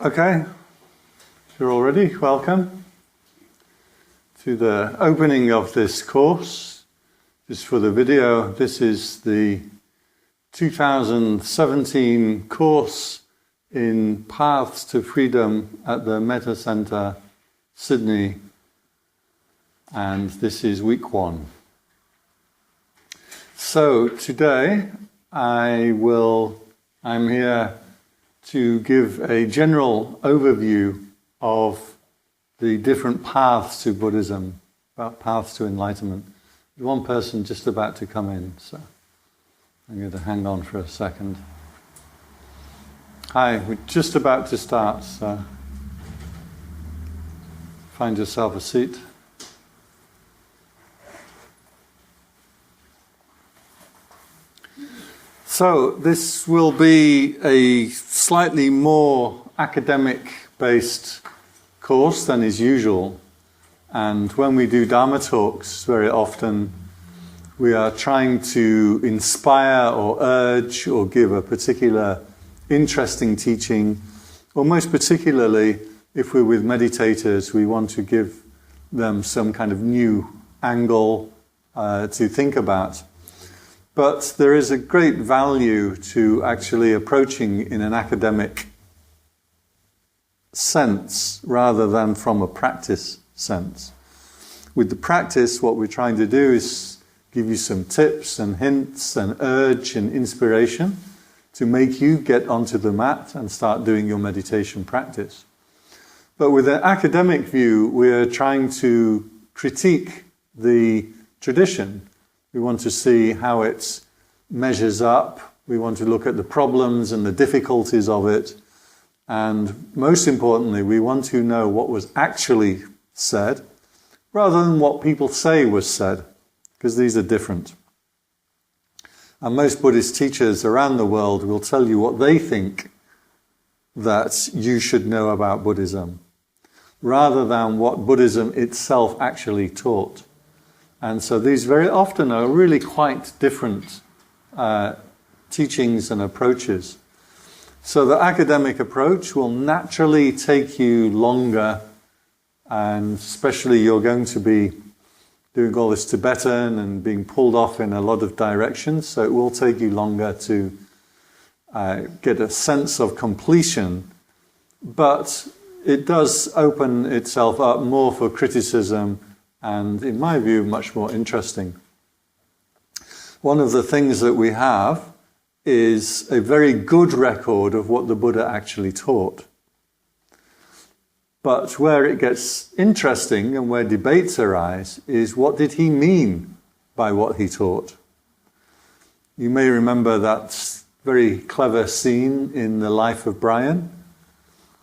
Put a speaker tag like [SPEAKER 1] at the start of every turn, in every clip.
[SPEAKER 1] Okay, if you're all ready, welcome to the opening of this course. Just for the video, this is the 2017 course in Paths to Freedom at the Metta Centre, Sydney, and this is week 1. So today I'm here to give a general overview of the different paths to Buddhism, about paths to enlightenment. There's one person just about to come in, so I'm going to hang on for a second. Hi, we're just about to start, so find yourself a seat. So this will be a slightly more academic-based course than is usual. And when we do Dharma talks, very often we are trying to inspire or urge or give a particular interesting teaching, or most particularly, if we're with meditators, we want to give them some kind of new angle to think about. But there is a great value to actually approaching in an academic sense rather than from a practice sense. With the practice, what we're trying to do is give you some tips and hints and urge and inspiration to make you get onto the mat and start doing your meditation practice. But with an academic view, we're trying to critique the tradition. We want to see how it measures up. We want to look at the problems and the difficulties of it. And most importantly, we want to know what was actually said, rather than what people say was said, because these are different. And most Buddhist teachers around the world will tell you what they think that you should know about Buddhism, rather than what Buddhism itself actually taught. And so these very often are really quite different teachings and approaches. So the academic approach will naturally take you longer, and especially you're going to be doing all this Tibetan and being pulled off in a lot of directions, so it will take you longer to get a sense of completion. But it does open itself up more for criticism, and in my view, much more interesting. One of the things that we have is a very good record of what the Buddha actually taught. But where it gets interesting and where debates arise is, what did he mean by what he taught? You may remember that very clever scene in the life of Brian,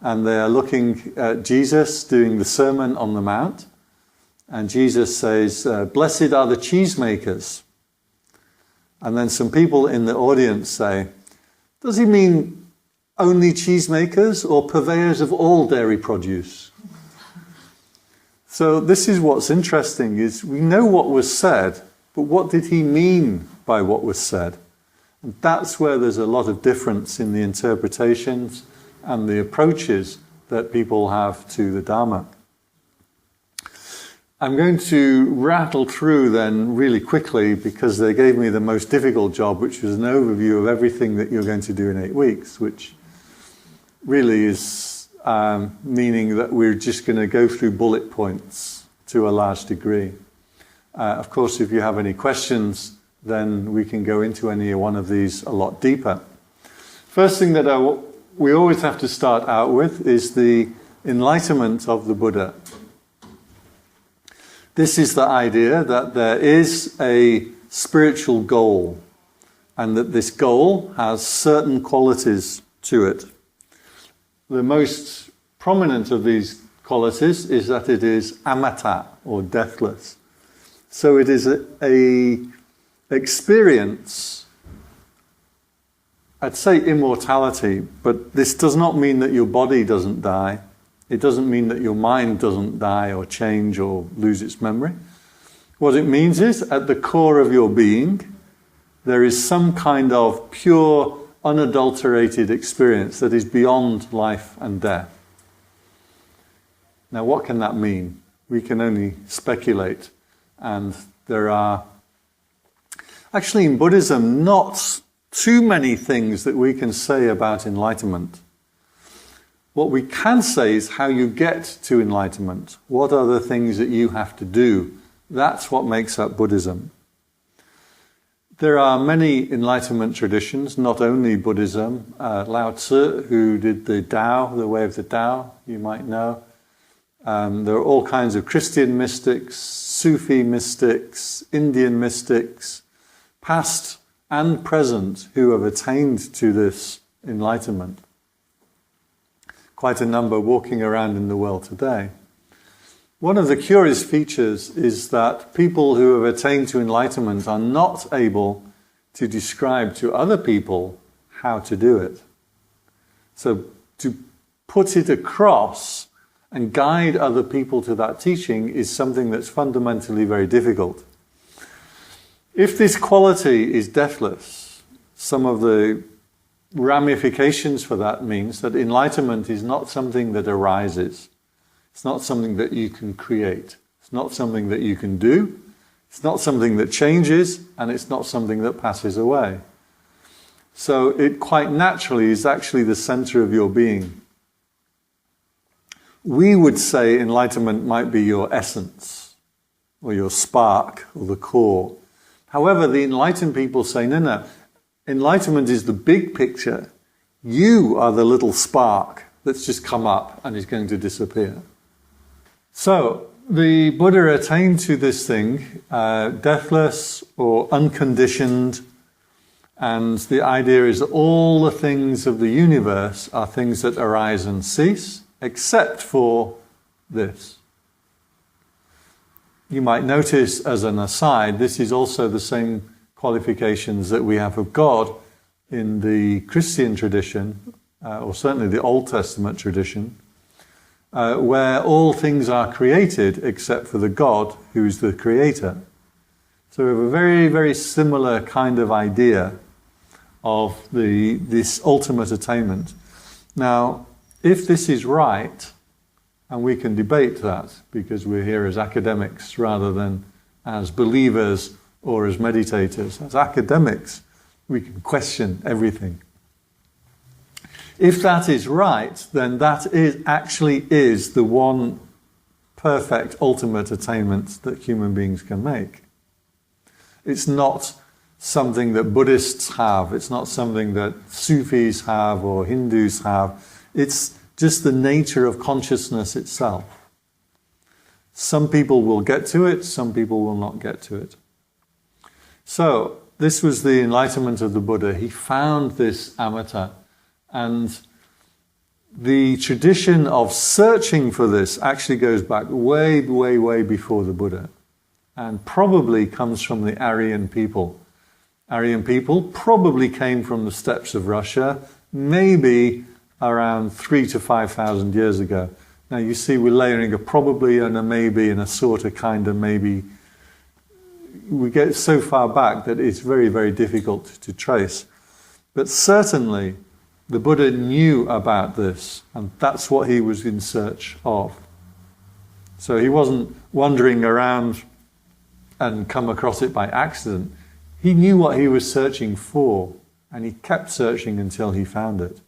[SPEAKER 1] and they are looking at Jesus doing the Sermon on the Mount. And Jesus says, "Blessed are the cheesemakers." And then some people in the audience say, does he mean only cheesemakers or purveyors of all dairy produce? So this is what's interesting, is we know what was said, but what did he mean by what was said? And that's where there's a lot of difference in the interpretations and the approaches that people have to the Dharma. I'm going to rattle through then really quickly, because they gave me the most difficult job, which was an overview of everything that you're going to do in 8 weeks, which really is meaning that we're just going to go through bullet points to a large degree. Of course, if you have any questions, then we can go into any one of these a lot deeper. First thing that we always have to start out with is the enlightenment of the Buddha. This is the idea that there is a spiritual goal, and that this goal has certain qualities to it. The most prominent of these qualities is that it is amata, or deathless. So it is a experience, I'd say immortality, but this does not mean that your body doesn't die. It doesn't mean that your mind doesn't die or change or lose its memory. What it means is, at the core of your being, there is some kind of pure, unadulterated experience that is beyond life and death. Now, what can that mean? We can only speculate. And there are, actually in Buddhism, not too many things that we can say about enlightenment. What we can say is how you get to enlightenment. What are the things that you have to do? That's what makes up Buddhism. There are many enlightenment traditions, not only Buddhism. Lao Tzu, who did the Tao, the way of the Tao, you might know. There are all kinds of Christian mystics, Sufi mystics, Indian mystics, past and present, who have attained to this enlightenment. Quite a number walking around in the world today. One of the curious features is that people who have attained to enlightenment are not able to describe to other people how to do it. So to put it across and guide other people to that teaching is something that's fundamentally very difficult. If this quality is deathless, some of the ramifications for that means that enlightenment is not something that arises. It's not something that you can create. It's not something that you can do. It's not something that changes, and it's not something that passes away. So it quite naturally is actually the center of your being. We would say enlightenment might be your essence, or your spark, or the core. However, the enlightened people say, no, enlightenment is the big picture. You are the little spark that's just come up and is going to disappear. So, the Buddha attained to this thing, deathless or unconditioned, and the idea is that all the things of the universe are things that arise and cease, except for this. You might notice, as an aside, this is also the same qualifications that we have of God in the Christian tradition, or certainly the Old Testament tradition, where all things are created except for the God who is the creator. So we have a very, very similar kind of idea of this ultimate attainment. Now, if this is right, and we can debate that because we're here as academics rather than as believers or as meditators. As academics, we can question everything. If that is right, then that actually is the one perfect ultimate attainment that human beings can make. It's not something that Buddhists have, it's not something that Sufis have or Hindus have. It's just the nature of consciousness itself. Some people will get to it, some people will not get to it. So, this was the enlightenment of the Buddha. He found this amitta, and the tradition of searching for this actually goes back way, way, way before the Buddha, and probably comes from the Aryan people. Aryan people probably came from the steppes of Russia, maybe around 3,000 to 5,000 years ago. Now you see we're layering a probably and a maybe and a sort of kind of maybe. We get so far back that it's very, very difficult to trace. But certainly the Buddha knew about this, and that's what he was in search of. So he wasn't wandering around and come across it by accident. He knew what he was searching for, and he kept searching until he found it.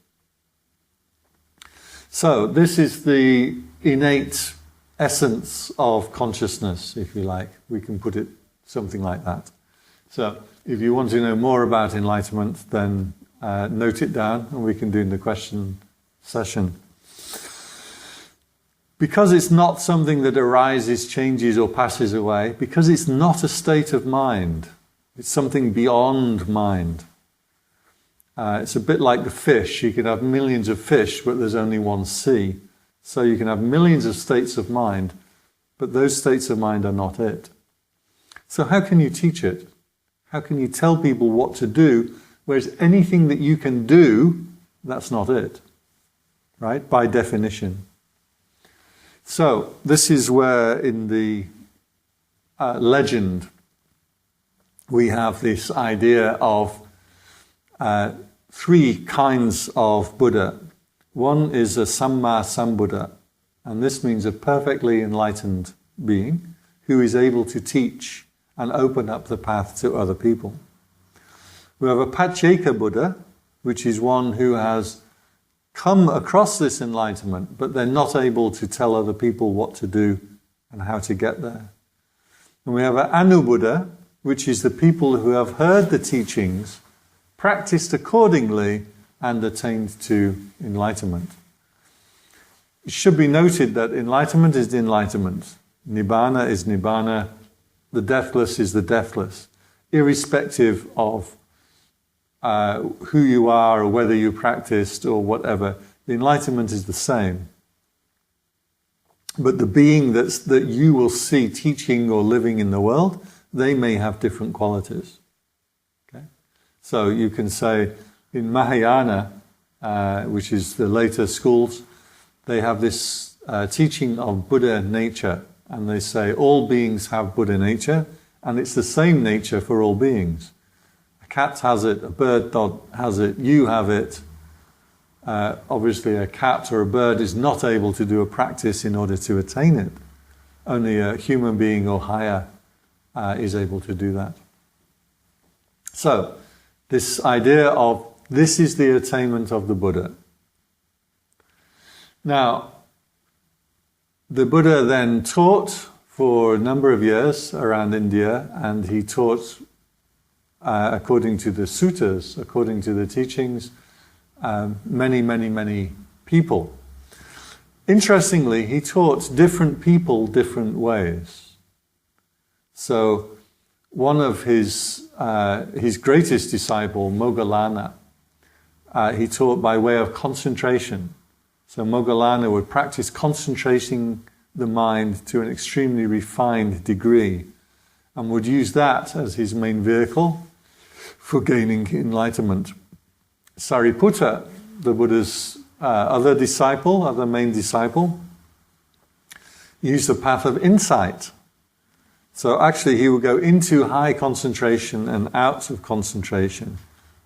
[SPEAKER 1] So this is the innate essence of consciousness, if you like. We can put it something like that. So if you want to know more about enlightenment, then note it down and we can do in the question session. Because it's not something that arises, changes or passes away, because it's not a state of mind, it's something beyond mind. It's a bit like the fish. You can have millions of fish, but there's only one sea. So you can have millions of states of mind, but those states of mind are not it. So how can you teach it? How can you tell people what to do, whereas anything that you can do, that's not it, right? By definition. So this is where in the legend we have this idea of three kinds of Buddha. One is a Samma Sambuddha, and this means a perfectly enlightened being who is able to teach and open up the path to other people. We have a Pacceka Buddha, which is one who has come across this enlightenment, but they're not able to tell other people what to do and how to get there. And we have an Anu Buddha, which is the people who have heard the teachings, practiced accordingly, and attained to enlightenment. It should be noted that enlightenment is the enlightenment. Nibbana is Nibbana. The deathless is the deathless, irrespective of who you are or whether you practiced or whatever. The enlightenment is the same. But the being that you will see teaching or living in the world, they may have different qualities. Okay? So you can say in Mahayana, which is the later schools, they have this teaching of Buddha nature, and they say all beings have Buddha nature, and it's the same nature for all beings. A cat has it, a bird has it, you have it. Obviously a cat or a bird is not able to do a practice in order to attain it. Only a human being or higher is able to do that. So, this idea of this is the attainment of the Buddha. Now, the Buddha then taught for a number of years around India, and he taught according to the suttas, according to the teachings, many people. Interestingly, he taught different people different ways. So, one of his greatest disciple, Moggallana, he taught by way of concentration. So Moggallana would practice concentrating the mind to an extremely refined degree and would use that as his main vehicle for gaining enlightenment. Sariputta, the Buddha's other main disciple, used the path of insight. So actually he would go into high concentration and out of concentration,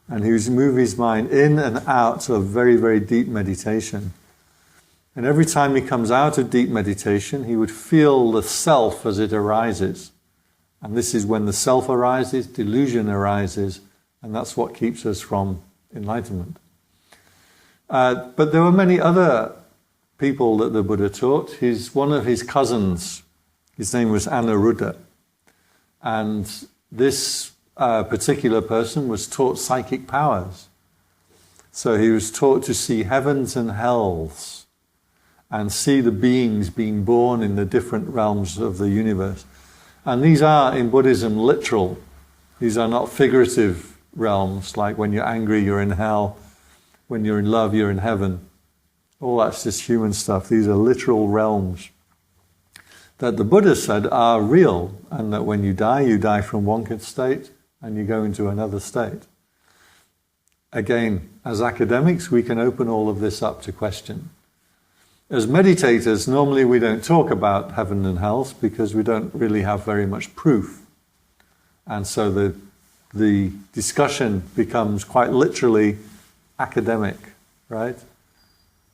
[SPEAKER 1] and he would move his mind in and out of very, very deep meditation. And every time he comes out of deep meditation, he would feel the self as it arises. And this is when the self arises, delusion arises, and that's what keeps us from enlightenment. But there were many other people that the Buddha taught. One of his cousins, his name was Anuruddha. And this particular person was taught psychic powers. So he was taught to see heavens and hells and see the beings being born in the different realms of the universe. And these are, in Buddhism, literal. These are not figurative realms, like when you're angry, you're in hell. When you're in love, you're in heaven. All that's just human stuff. These are literal realms that the Buddha said are real, and that when you die from one state and you go into another state. Again, as academics, we can open all of this up to question. As meditators, normally we don't talk about heaven and hell because we don't really have very much proof. And so the discussion becomes quite literally academic, right?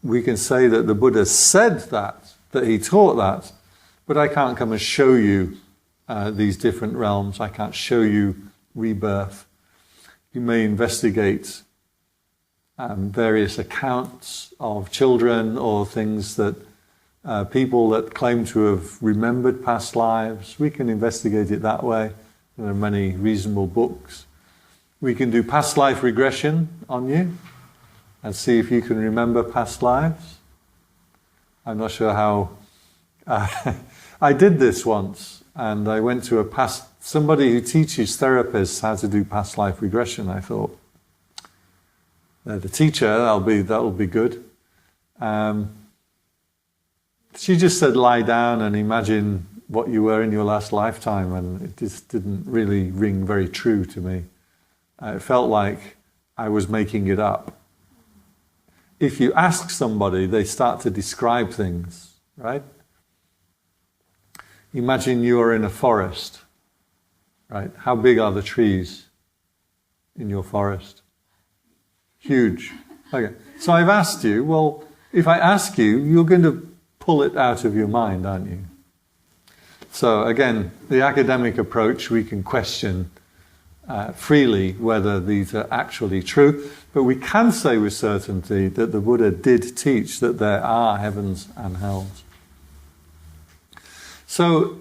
[SPEAKER 1] We can say that the Buddha said that he taught that, but I can't come and show you these different realms. I can't show you rebirth. You may investigate various accounts of children or things that people that claim to have remembered past lives. We can investigate it that way. There are many reasonable books. We can do past life regression on you and see if you can remember past lives. I'm not sure how... I did this once, and I went to somebody who teaches therapists how to do past life regression. I thought, the teacher, that'll be good. She just said, lie down and imagine what you were in your last lifetime, and it just didn't really ring very true to me. It felt like I was making it up. If you ask somebody, they start to describe things, right? Imagine you are in a forest, right? How big are the trees in your forest? Huge. Okay. So I've asked you, well, if I ask you, you're going to pull it out of your mind, aren't you? So again, the academic approach, we can question freely whether these are actually true, but we can say with certainty that the Buddha did teach that there are heavens and hells. So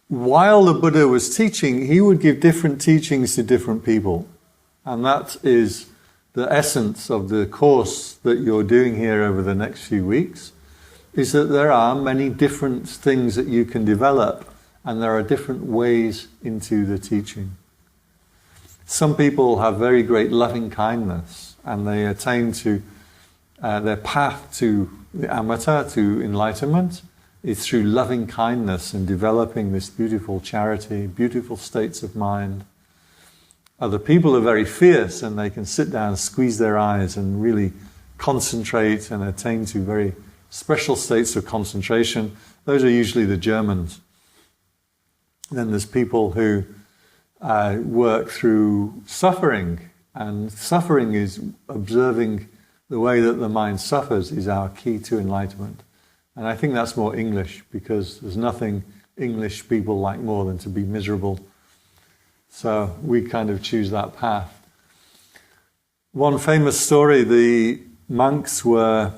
[SPEAKER 1] while the Buddha was teaching, he would give different teachings to different people. And that is the essence of the course that you're doing here over the next few weeks, is that there are many different things that you can develop, and there are different ways into the teaching. Some people have very great loving kindness, and they attain to their path to the amitta, to enlightenment, is through loving kindness and developing this beautiful charity, beautiful states of mind. Other people are very fierce, and they can sit down, squeeze their eyes, and really concentrate and attain to very special states of concentration. Those are usually the Germans. Then there's people who work through suffering, and suffering is observing the way that the mind suffers is our key to enlightenment. And I think that's more English, because there's nothing English people like more than to be miserable. So we kind of choose that path. One famous story, the monks were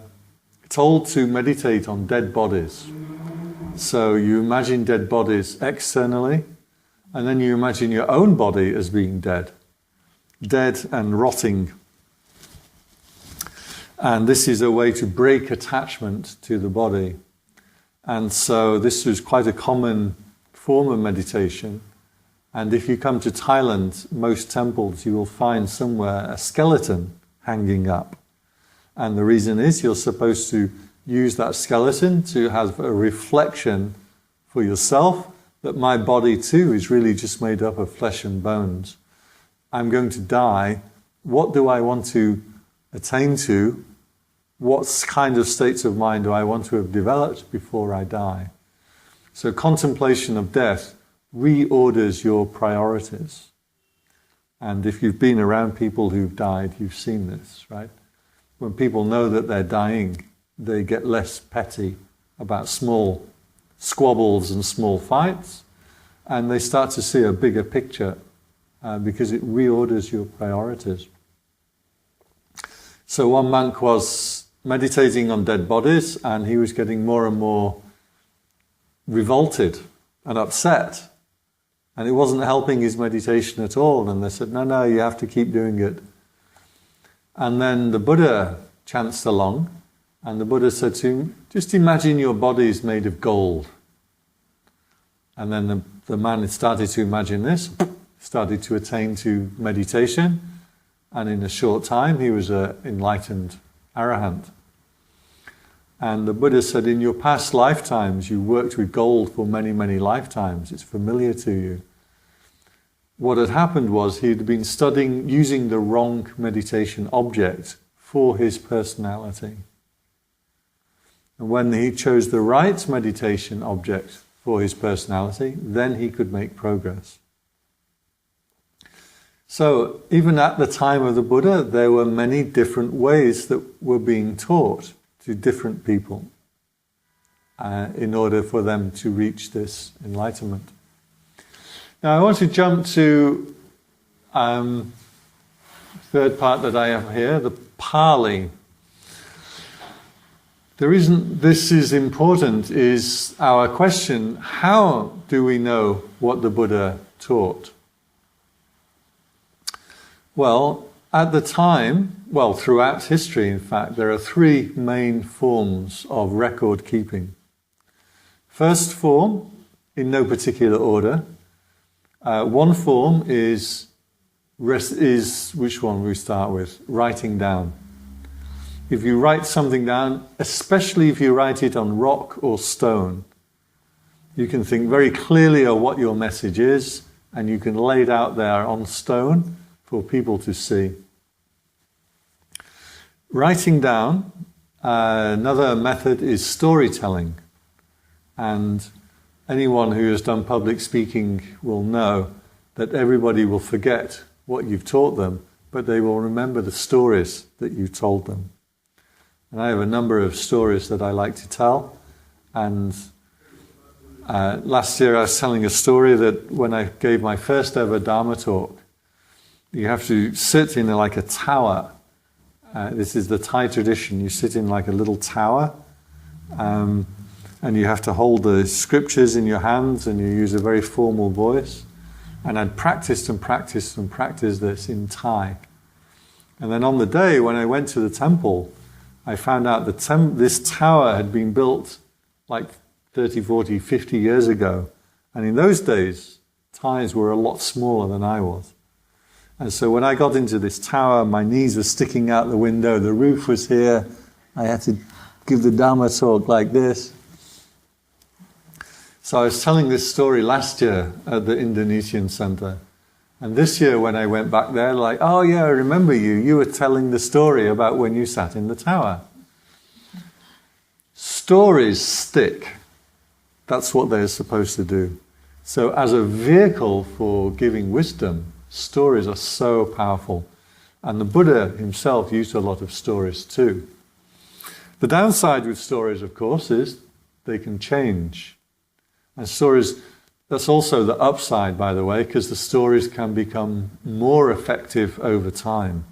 [SPEAKER 1] told to meditate on dead bodies. So you imagine dead bodies externally, and then you imagine your own body as being dead and rotting. And this is a way to break attachment to the body. And so this was quite a common form of meditation. And if you come to Thailand, most temples, you will find somewhere a skeleton hanging up. And the reason is you're supposed to use that skeleton to have a reflection for yourself that my body too is really just made up of flesh and bones. I'm going to die. What do I want to attain to? What kind of states of mind do I want to have developed before I die? So contemplation of death reorders your priorities. And if you've been around people who've died, you've seen this, right? When people know that they're dying, they get less petty about small squabbles and small fights, and they start to see a bigger picture because it reorders your priorities. So one monk was meditating on dead bodies, and he was getting more and more revolted and upset, and it wasn't helping his meditation at all. And they said, no, you have to keep doing it. And then the Buddha chanced along, and the Buddha said to him, just imagine your body is made of gold. And then the man started to imagine this, started to attain to meditation, and in a short time he was an enlightened arahant. And the Buddha said, in your past lifetimes you worked with gold for many, many lifetimes. It's familiar to you. What had happened was he had been studying using the wrong meditation object for his personality. And when he chose the right meditation object for his personality, then he could make progress. So even at the time of the Buddha, there were many different ways that were being taught to different people in order for them to reach this enlightenment. Now I want to jump to third part that I have here, the Pali. The reason this is important is our question, how do we know what the Buddha taught? Well, at the time, throughout history in fact, there are three main forms of record keeping. First form, in no particular order, one form is which one we start with? Writing down. If you write something down, especially if you write it on rock or stone, you can think very clearly of what your message is, and you can lay it out there on stone for people to see. Writing down, another method is storytelling. And anyone who has done public speaking will know that everybody will forget what you've taught them, but they will remember the stories that you told them. And I have a number of stories that I like to tell. And last year I was telling a story that when I gave my first ever Dharma talk, you have to sit in like a tower. This is the Thai tradition. You sit in like a little tower, and you have to hold the scriptures in your hands, and you use a very formal voice. And I'd practiced and practiced and practiced this in Thai. And then on the day when I went to the temple, I found out that this tower had been built like 30, 40, 50 years ago. And in those days, Thais were a lot smaller than I was. And so when I got into this tower, my knees were sticking out the window, the roof was here, I had to give the Dhamma talk like this. So I was telling this story last year at the Indonesian Center. And this year when I went back there, like, oh yeah, I remember you. You were telling the story about when you sat in the tower. Stories stick. That's what they're supposed to do. So as a vehicle for giving wisdom, stories are so powerful. And the Buddha himself used a lot of stories too. The downside with stories, of course, is they can change. And stories, that's also the upside, by the way, because the stories can become more effective over time.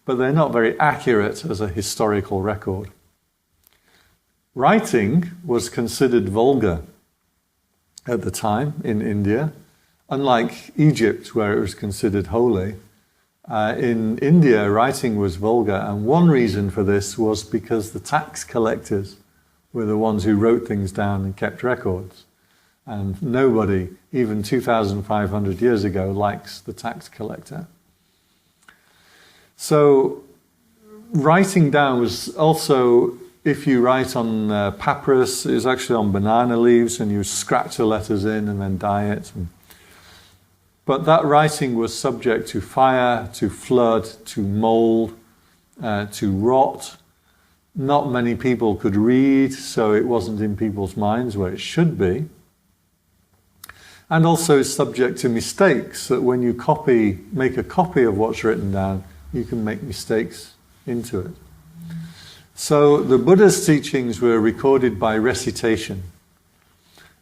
[SPEAKER 1] But they're not very accurate as a historical record. Writing was considered vulgar at the time in India, unlike Egypt, where it was considered holy. In India, writing was vulgar, and one reason for this was because the tax collectors were the ones who wrote things down and kept records. And nobody, even 2,500 years ago, likes the tax collector. So writing down was also, if you write on papyrus, it's actually on banana leaves, and you scratch the letters in and then dye it. But that writing was subject to fire, to flood, to mold, to rot. Not many people could read, so it wasn't in people's minds where it should be. And also is subject to mistakes, that when you make a copy of what's written down, you can make mistakes into it. So the Buddha's teachings were recorded by recitation.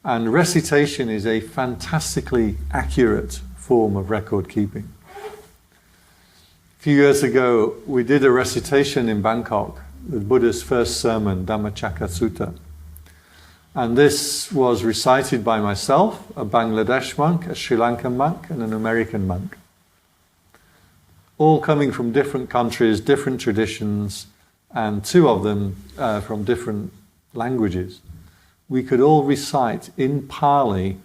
[SPEAKER 1] And recitation is a fantastically accurate form of record keeping. A few years ago, we did a recitation in Bangkok, the Buddha's first sermon, Dhammacakka Sutta. And this was recited by myself, a Bangladesh monk, a Sri Lankan monk, and an American monk. All coming from different countries, different traditions, and two of them from different languages. We could all recite in Pali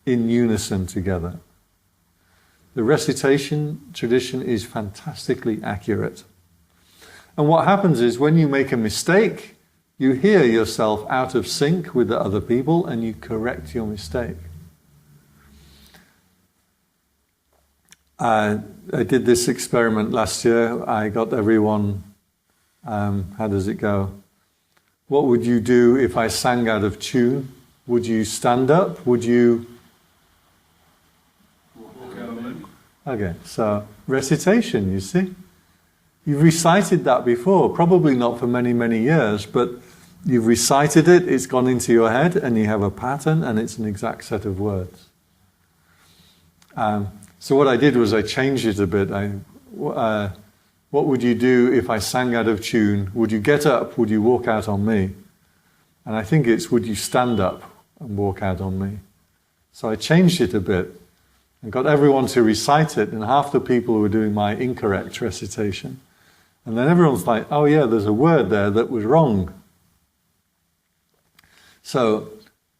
[SPEAKER 1] in unison together. The recitation tradition is fantastically accurate. And what happens is when you make a mistake, you hear yourself out of sync with the other people and you correct your mistake. I did this experiment last year. I got everyone, how does it go? What would you do if I sang out of tune? Would you stand up? Would you... Okay, so recitation, you see. You've recited that before, probably not for many, many years, but you've recited it, it's gone into your head, and you have a pattern, and it's an exact set of words. So what I did was I changed it a bit. What would you do if I sang out of tune? Would you get up? Would you walk out on me? And I think it's, would you stand up and walk out on me? So I changed it a bit and got everyone to recite it, and half the people were doing my incorrect recitation. And then everyone's like, oh yeah, there's a word there that was wrong. So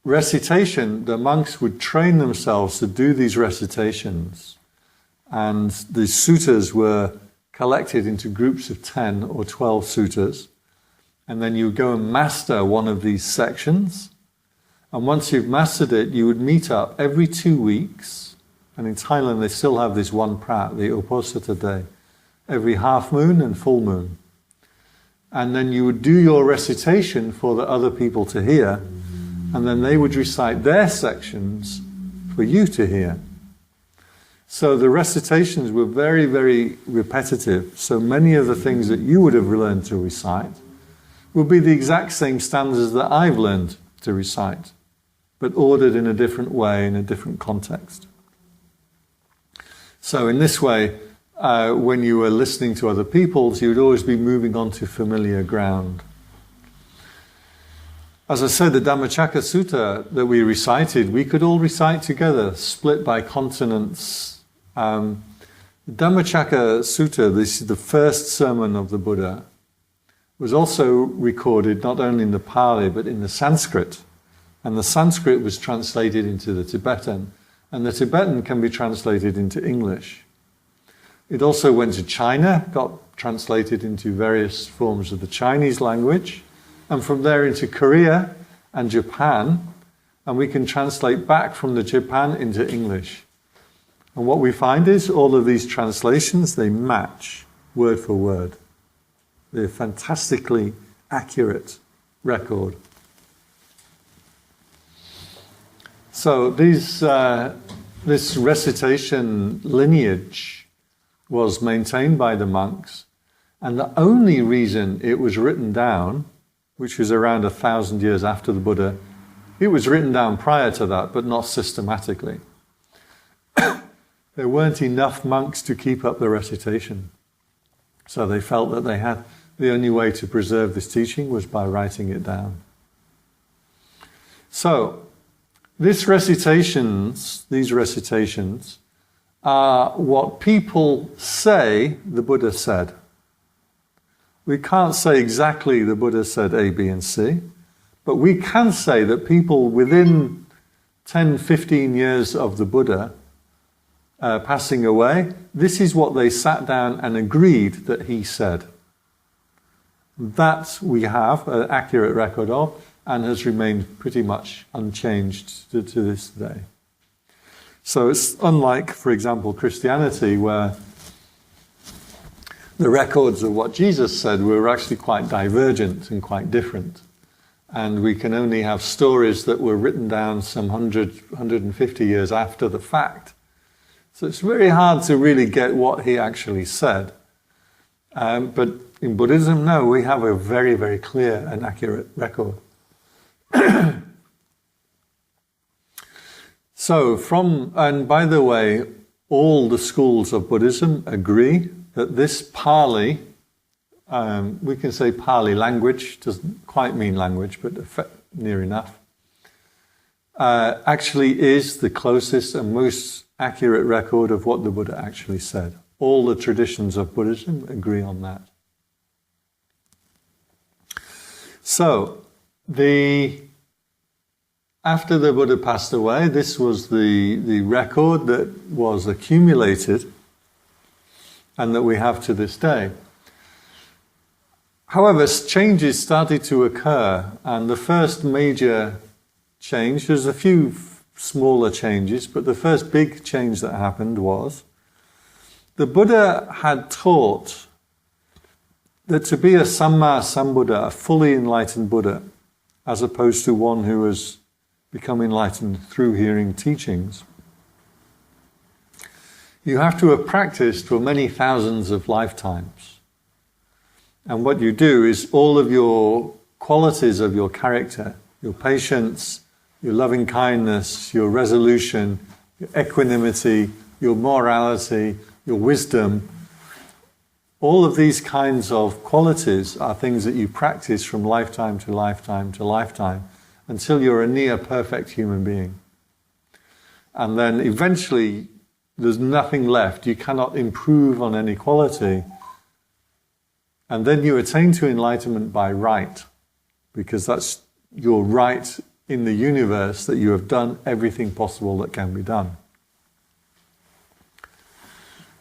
[SPEAKER 1] recitation, the monks would train themselves to do these recitations, and the suttas were collected into groups of 10 or 12 suttas, and then you would go and master one of these sections, and once you've mastered it, you would meet up every 2 weeks, and in Thailand they still have this one prat, the Uposatha day, every half moon and full moon. And then you would do your recitation for the other people to hear, and then they would recite their sections for you to hear. So the recitations were very, very repetitive. So many of the things that you would have learned to recite will be the exact same stanzas that I've learned to recite, but ordered in a different way, in a different context. So in this way, when you were listening to other people's, you would always be moving on to familiar ground. As I said, the Dhammacakka Sutta that we recited, we could all recite together, split by consonants. The Dhammacakka Sutta, this is the first sermon of the Buddha, was also recorded not only in the Pali but in the Sanskrit. And the Sanskrit was translated into the Tibetan, and the Tibetan can be translated into English. It also went to China, got translated into various forms of the Chinese language, and from there into Korea and Japan, and we can translate back from the Japan into English. And what we find is all of these translations, they match word for word. They're a fantastically accurate record. So this recitation lineage was maintained by the monks, and the only reason it was written down, which was around 1,000 years after the Buddha, it was written down prior to that, but not systematically. There weren't enough monks to keep up the recitation. So they felt that they had the only way to preserve this teaching was by writing it down. So, these recitations are what people say the Buddha said. We can't say exactly the Buddha said A, B, and C, but we can say that people within 10, 15 years of the Buddha passing away, this is what they sat down and agreed that he said. That we have an accurate record of and has remained pretty much unchanged to this day. So it's unlike, for example, Christianity, where the records of what Jesus said were actually quite divergent and quite different. And we can only have stories that were written down some 150 years after the fact. So it's very hard to really get what he actually said. But in Buddhism, no, we have a very, very clear and accurate record. And by the way, all the schools of Buddhism agree that this Pali, we can say Pali language, doesn't quite mean language, but near enough, actually is the closest and most accurate record of what the Buddha actually said. All the traditions of Buddhism agree on that. So, after the Buddha passed away, this was the record that was accumulated and that we have to this day. However, changes started to occur, and the first major change, there's a few smaller changes, but the first big change that happened was the Buddha had taught that to be a Samma Sambuddha, a fully enlightened Buddha, as opposed to one who has become enlightened through hearing teachings, you have to have practiced for many thousands of lifetimes. And what you do is all of your qualities of your character, your patience, your loving kindness, your resolution, your equanimity, your morality, your wisdom, all of these kinds of qualities are things that you practice from lifetime to lifetime to lifetime until you're a near perfect human being. And then eventually there's nothing left. You cannot improve on any quality. And then you attain to enlightenment by right, because that's your right in the universe, that you have done everything possible that can be done.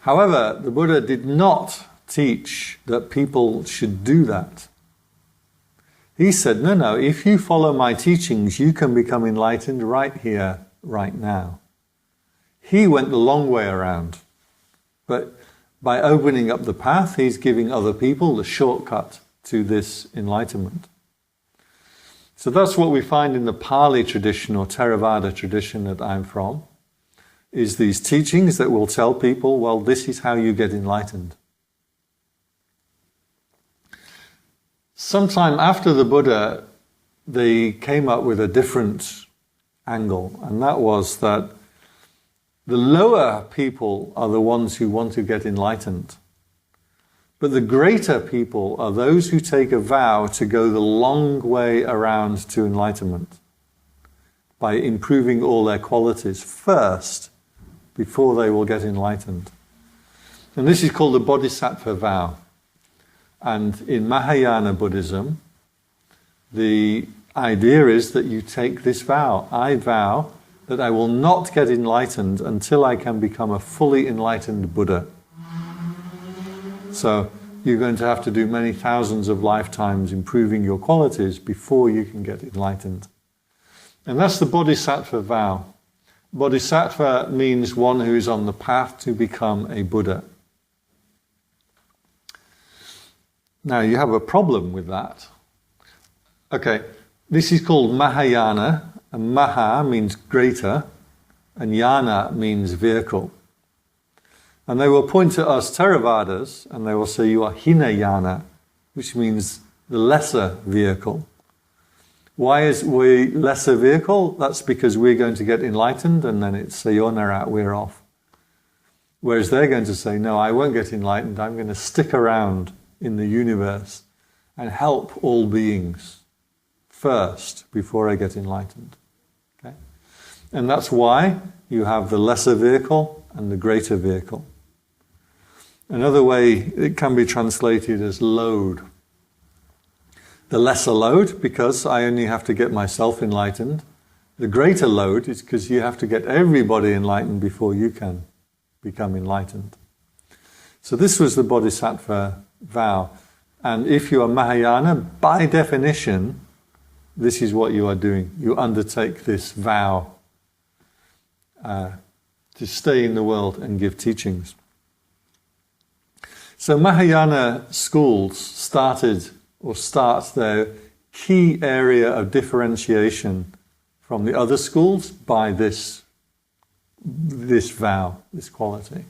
[SPEAKER 1] However, the Buddha did not teach that people should do that. He said, no, if you follow my teachings, you can become enlightened right here, right now. He went the long way around. But by opening up the path, he's giving other people the shortcut to this enlightenment. So that's what we find in the Pali tradition or Theravada tradition that I'm from. is these teachings that will tell people, well, this is how you get enlightened. Sometime after the Buddha, they came up with a different angle, and that was that the lower people are the ones who want to get enlightened. But the greater people are those who take a vow to go the long way around to enlightenment by improving all their qualities first before they will get enlightened. And this is called the Bodhisattva Vow. And in Mahayana Buddhism, the idea is that you take this vow. I vow that I will not get enlightened until I can become a fully enlightened Buddha. So you're going to have to do many thousands of lifetimes improving your qualities before you can get enlightened. And that's the Bodhisattva vow. Bodhisattva means one who is on the path to become a Buddha. Now you have a problem with that. Okay, this is called Mahayana, and Maha means greater, and Yana means vehicle. And they will point to us Theravadas, and they will say you are Hinayana, which means the lesser vehicle. Why is we lesser vehicle? That's because we're going to get enlightened, and then it's sayonara, we're off. Whereas they're going to say, no, I won't get enlightened, I'm going to stick around in the universe and help all beings first before I get enlightened. Okay? And that's why you have the lesser vehicle and the greater vehicle. Another way it can be translated as load. The lesser load, because I only have to get myself enlightened. The greater load is because you have to get everybody enlightened before you can become enlightened. So this was the Bodhisattva vow. And if you are Mahayana, by definition, this is what you are doing. You undertake this vow to stay in the world and give teachings. So Mahayana schools start their key area of differentiation from the other schools by this vow, this quality.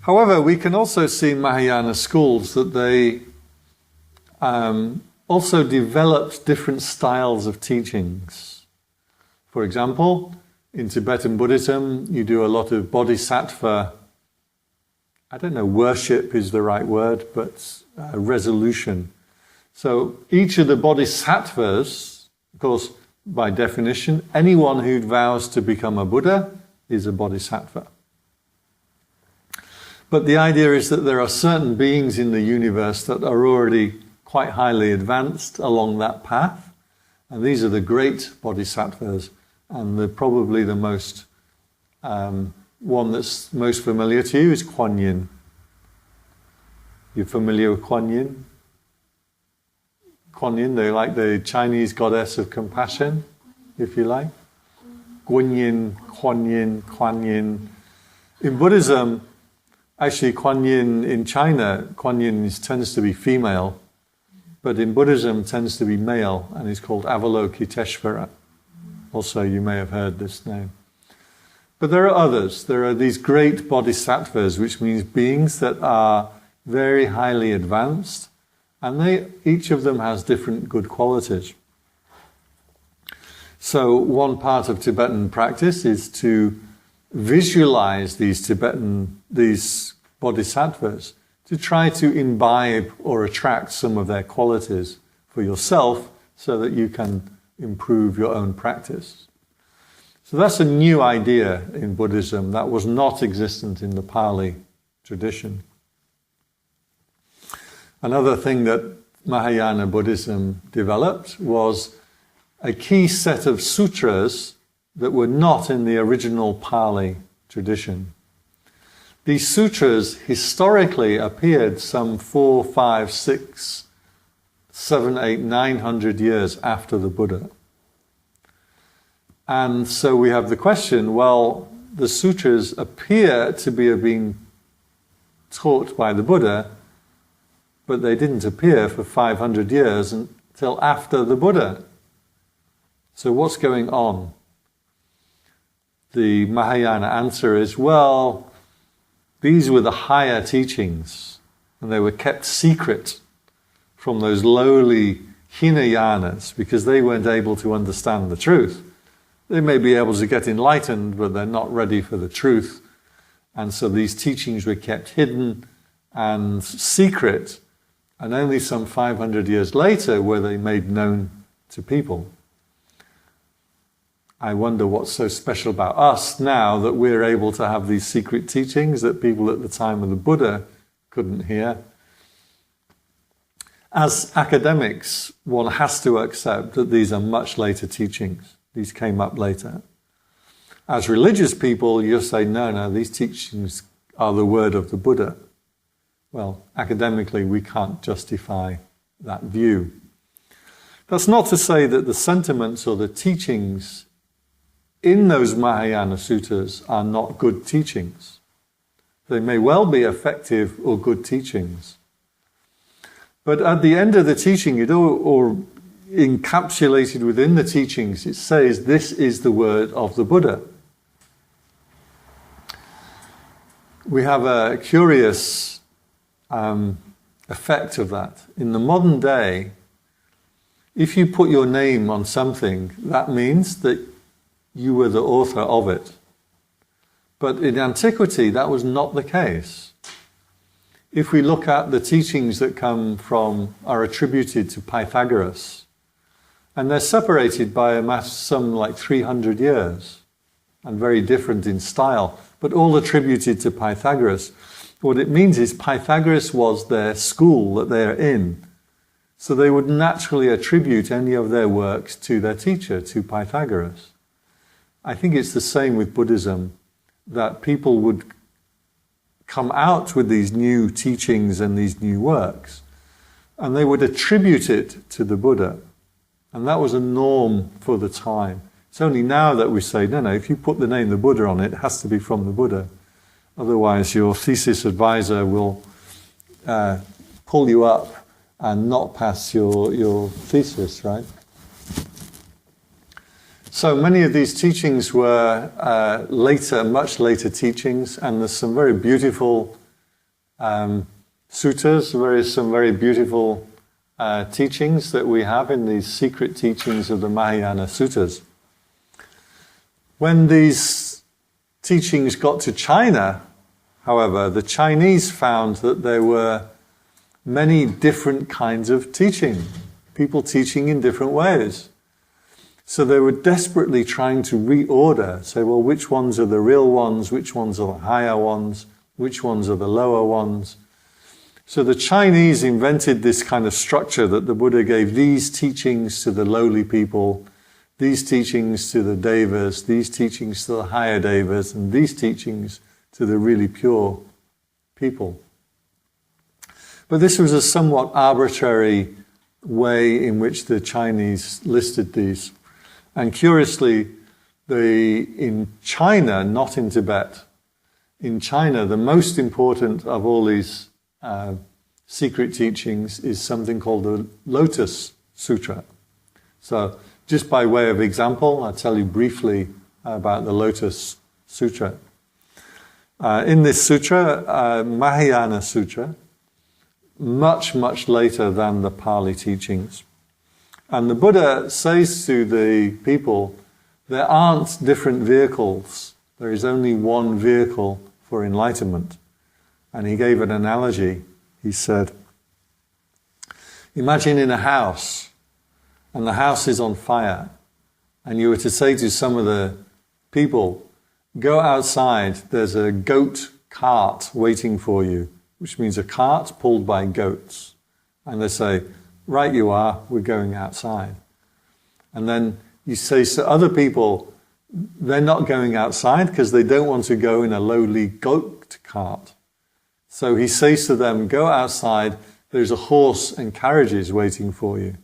[SPEAKER 1] However, we can also see in Mahayana schools that they also developed different styles of teachings. For example, in Tibetan Buddhism, you do a lot of bodhisattva, I don't know, worship is the right word, but resolution. So each of the bodhisattvas, of course, by definition, anyone who vows to become a Buddha is a bodhisattva. But the idea is that there are certain beings in the universe that are already quite highly advanced along that path, and these are the great bodhisattvas, and probably the most one that's most familiar to you is Quan Yin. You familiar with Quan Yin? Quan Yin, they're like the Chinese goddess of compassion, if you like. Guan Yin, Quan Yin, Quan Yin. In Buddhism, actually Quan Yin in China, Quan Yin tends to be female, but in Buddhism tends to be male, and is called Avalokiteshvara. Also, you may have heard this name. But there are others. There are these great bodhisattvas, which means beings that are very highly advanced, and each of them has different good qualities. So one part of Tibetan practice is to visualize these bodhisattvas, to try to imbibe or attract some of their qualities for yourself so that you can improve your own practice. So that's a new idea in Buddhism that was not existent in the Pali tradition. Another thing that Mahayana Buddhism developed was a key set of sutras that were not in the original Pali tradition. These sutras historically appeared some 4, 5, 6, 7, 8, 900 years after the Buddha. And so we have the question, well, the sutras appear to be being taught by the Buddha, but they didn't appear for 500 years until after the Buddha. So what's going on? the Mahayana answer is, well, these were the higher teachings, and they were kept secret from those lowly Hinayanas because they weren't able to understand the truth. They may be able to get enlightened, but they're not ready for the truth. And so these teachings were kept hidden and secret, and only some 500 years later were they made known to people. I wonder what's so special about us now that we're able to have these secret teachings that people at the time of the Buddha couldn't hear. As academics, one has to accept that these are much later teachings. These came up later. As religious people, you'll say, no, these teachings are the word of the Buddha. Well, academically, we can't justify that view. That's not to say that the sentiments or the teachings in those Mahayana Sutras are not good teachings. They may well be effective or good teachings. But at the end of the teaching, or encapsulated within the teachings, it says, this is the word of the Buddha. We have a curious effect of that. In the modern day, if you put your name on something, that means that you were the author of it. But in antiquity, that was not the case. If we look at the teachings that are attributed to Pythagoras, and they're separated by some like 300 years, and very different in style, but all attributed to Pythagoras. What it means is Pythagoras was their school that they're in. So they would naturally attribute any of their works to their teacher, to Pythagoras. I think it's the same with Buddhism, that people would come out with these new teachings and these new works, and they would attribute it to the Buddha. And that was a norm for the time. It's only now that we say, no, if you put the name the Buddha on it, it has to be from the Buddha. Otherwise, your thesis advisor will pull you up and not pass your thesis, right? So many of these teachings were much later teachings, and there's some very beautiful sutras, some very beautiful teachings that we have in these secret teachings of the Mahayana Sutras. When these teachings got to China, however, the Chinese found that there were many different kinds of teaching, people teaching in different ways. So they were desperately trying to reorder, say, well, which ones are the real ones, which ones are the higher ones, which ones are the lower ones. So the Chinese invented this kind of structure that the Buddha gave these teachings to the lowly people, these teachings to the devas, these teachings to the higher devas, and these teachings to the really pure people. But this was a somewhat arbitrary way in which the Chinese listed these. And curiously, in China, not in Tibet, in China, the most important of all these secret teachings is something called the Lotus Sutra. So, just by way of example, I'll tell you briefly about the Lotus Sutra. In this sutra, Mahayana Sutra, much, much later than the Pali teachings. And the Buddha says to the people, there aren't different vehicles. There is only one vehicle for enlightenment. And he gave an analogy. He said, imagine in a house, and the house is on fire, and you were to say to some of the people, go outside, there's a goat cart waiting for you, which means a cart pulled by goats. And they say, right you are, we're going outside. And then you say to other people, they're not going outside because they don't want to go in a lowly goat cart. So he says to them, go outside, there's a horse and carriages waiting for you.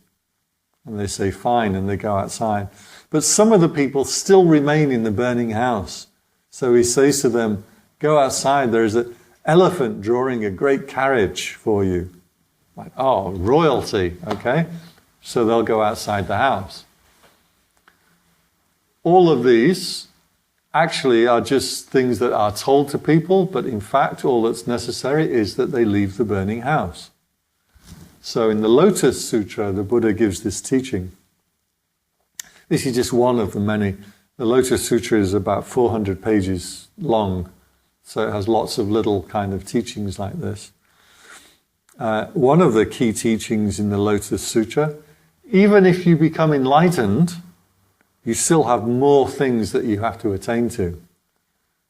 [SPEAKER 1] And they say, fine, and they go outside. But some of the people still remain in the burning house. So he says to them, go outside, there's an elephant drawing a great carriage for you. Like, oh, royalty, okay? So they'll go outside the house. All of these actually are just things that are told to people, but in fact all that's necessary is that they leave the burning house. So in the Lotus Sutra, the Buddha gives this teaching. This is just one of the many. The Lotus Sutra is about 400 pages long, so it has lots of little kind of teachings like this. One of the key teachings in the Lotus Sutra, even if you become enlightened, you still have more things that you have to attain to.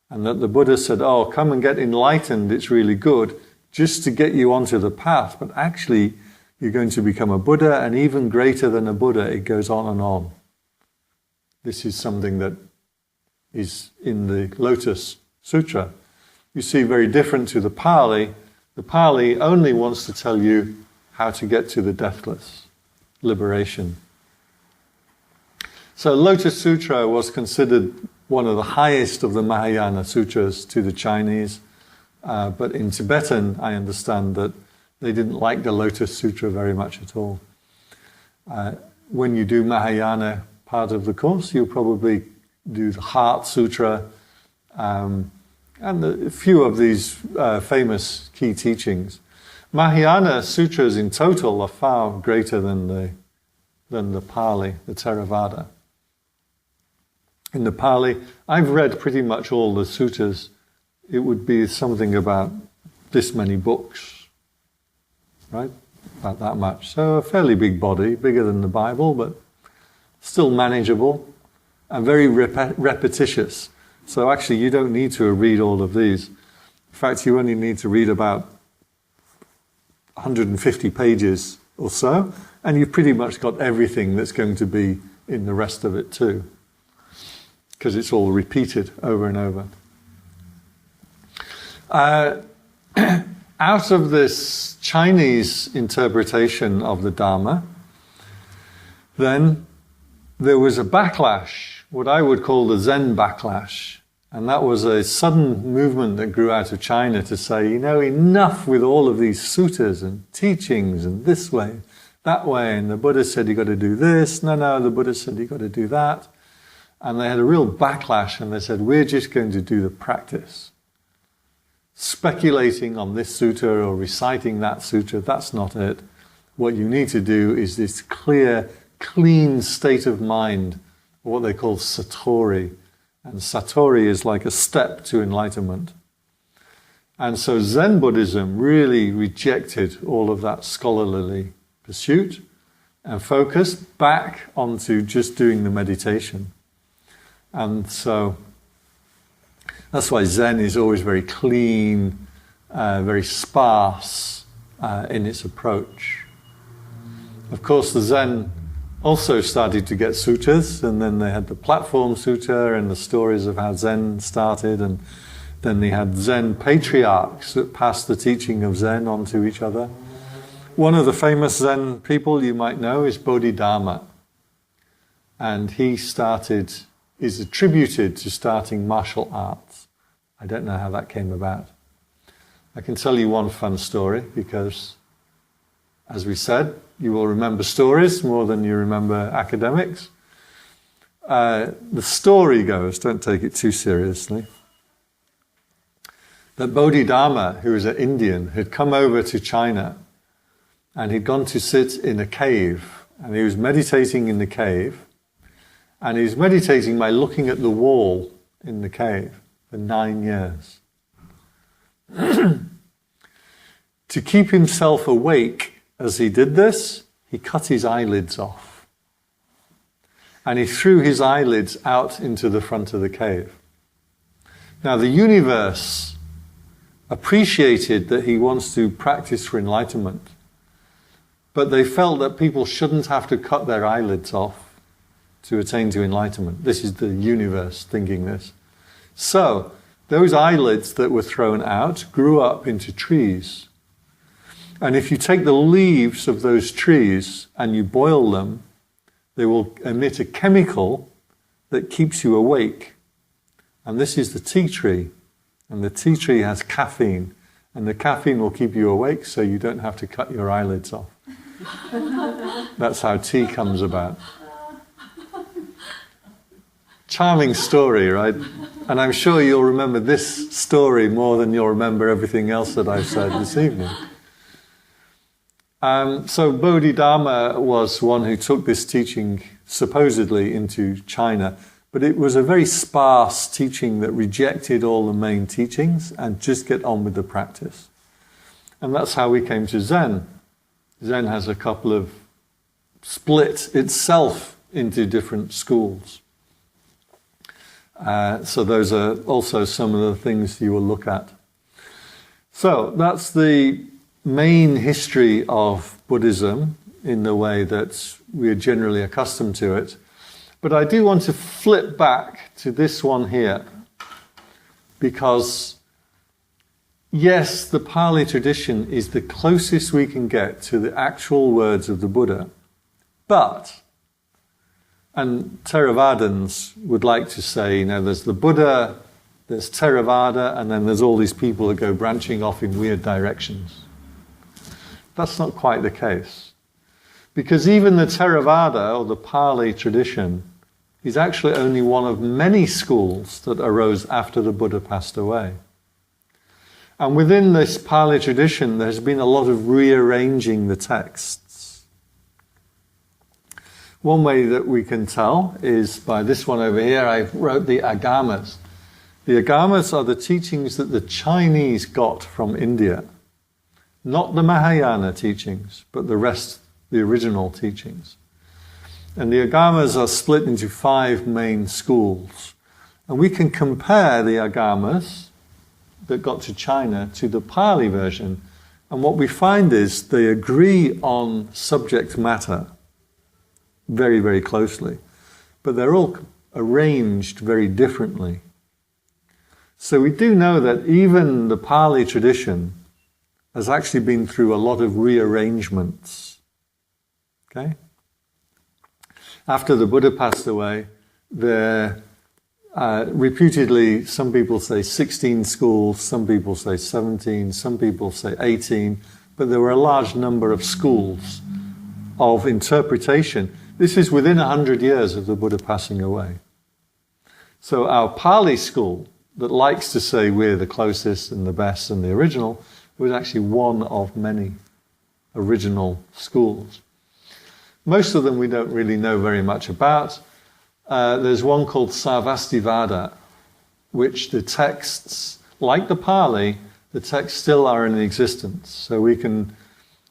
[SPEAKER 1] And that the Buddha said, oh, come and get enlightened, it's really good, just to get you onto the path. But actually, you're going to become a Buddha, and even greater than a Buddha, it goes on and on. This is something that is in the Lotus Sutra. You see, very different to the Pali. The Pali only wants to tell you how to get to the deathless liberation. So Lotus Sutra was considered one of the highest of the Mahayana Sutras to the Chinese, but in Tibetan I understand that they didn't like the Lotus Sutra very much at all. When you do Mahayana part of the course, you'll probably do the Heart Sutra, and a few of these famous key teachings. Mahayana Sutras in total are far greater than the Pali, the Theravada. In the Pali, I've read pretty much all the sutras. It would be something about this many books, right? About that much. So a fairly big body, bigger than the Bible, but still manageable and very repetitious. So actually you don't need to read all of these. In fact, you only need to read about 150 pages or so, and you've pretty much got everything that's going to be in the rest of it too, because it's all repeated over and over. Out of this Chinese interpretation of the Dharma, then there was a backlash, what I would call the Zen Backlash. And that was a sudden movement that grew out of China to say, you know, enough with all of these sutras and teachings and this way, that way. And the Buddha said, you've got to do this. No, the Buddha said, you've got to do that. And they had a real backlash and they said, we're just going to do the practice. Speculating on this sutra or reciting that sutra, that's not it. What you need to do is this clear, clean state of mind, what they call satori. And satori is like a step to enlightenment. And so Zen Buddhism really rejected all of that scholarly pursuit and focused back onto just doing the meditation. And so that's why Zen is always very clean, very sparse in its approach. Of course, the Zen also started to get sutras, and then they had the Platform Sutta and the stories of how Zen started, and then they had Zen patriarchs that passed the teaching of Zen on to each other. One of the famous Zen people you might know is Bodhidharma, and he is attributed to starting martial arts. I don't know how that came about. I can tell you one fun story because, as we said, you will remember stories more than you remember academics. The story goes, don't take it too seriously, that Bodhidharma, who was an Indian, had come over to China and he'd gone to sit in a cave, and he was meditating in the cave, and he was meditating by looking at the wall in the cave for 9 years. To keep himself awake as he did this, he cut his eyelids off. And he threw his eyelids out into the front of the cave. Now the universe appreciated that he wants to practice for enlightenment, but they felt that people shouldn't have to cut their eyelids off to attain to enlightenment. This is the universe thinking this. So those eyelids that were thrown out grew up into trees. And if you take the leaves of those trees and you boil them, they will emit a chemical that keeps you awake. And this is the tea tree. And the tea tree has caffeine. And the caffeine will keep you awake so you don't have to cut your eyelids off. That's how tea comes about. charming story, right? And I'm sure you'll remember this story more than you'll remember everything else that I've said this evening. So Bodhidharma was one who took this teaching supposedly into China, but it was a very sparse teaching that rejected all the main teachings and just get on with the practice. And that's how we came to Zen. Zen has a couple of split itself into different schools. So those are also some of the things you will look at. So that's the main history of Buddhism in the way that we're generally accustomed to it. But I do want to flip back to this one here, because yes, the Pali tradition is the closest we can get to the actual words of the Buddha, but, and Theravadins would like to say, there's the Buddha, there's Theravada, and then there's all these people that go branching off in weird directions. That's not quite the case. Because even the Theravada, or the Pali tradition, is actually only one of many schools that arose after the Buddha passed away. And within this Pali tradition, there's been a lot of rearranging the texts. One way that we can tell is by this one over here. I wrote the Agamas. The Agamas are the teachings that the Chinese got from India. Not the Mahayana teachings, but the rest, the original teachings. And the Agamas are split into 5 main schools. And we can compare the Agamas that got to China to the Pali version. And what we find is they agree on subject matter very, very closely. But they're all arranged very differently. So we do know that even the Pali tradition has actually been through a lot of rearrangements. Okay? After the Buddha passed away, there reputedly, some people say 16 schools, some people say 17, some people say 18, but there were a large number of schools of interpretation. This is within 100 years of the Buddha passing away. So our Pali school, that likes to say we're the closest and the best and the original, was actually one of many original schools. Most of them we don't really know very much about. There's one called Sarvastivada, which the texts, like the Pali, the texts still are in existence. So we can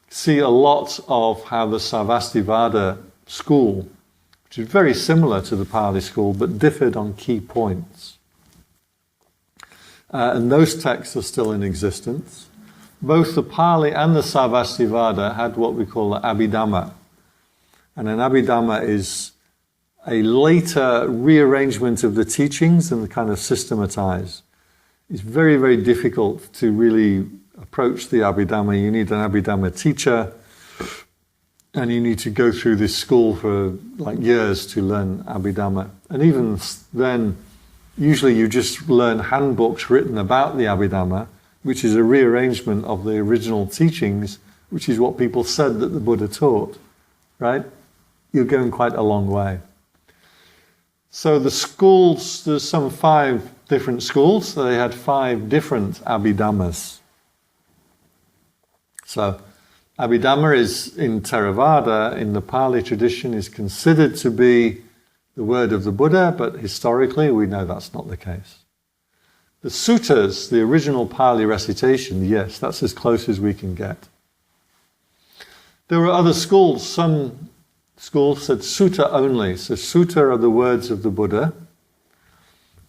[SPEAKER 1] see a lot of how the Sarvastivada school, which is very similar to the Pali school, but differed on key points. And those texts are still in existence. Both the Pali and the Sarvastivada had what we call the Abhidhamma. And an Abhidhamma is a later rearrangement of the teachings and the kind of systematize. It's very, very difficult to really approach the Abhidhamma. You need an Abhidhamma teacher, and you need to go through this school for like years to learn Abhidhamma. And even then, usually you just learn handbooks written about the Abhidhamma, which is a rearrangement of the original teachings, which is what people said that the Buddha taught, right? You're going quite a long way. So the schools, there's some 5 different schools. So they had 5 different Abhidhammas. So Abhidhamma is in Theravada, in the Pali tradition, is considered to be the word of the Buddha, but historically we know that's not the case. The suttas, the original Pali recitation, yes, that's as close as we can get. There were other schools. Some schools said sutta only. So sutta are the words of the Buddha.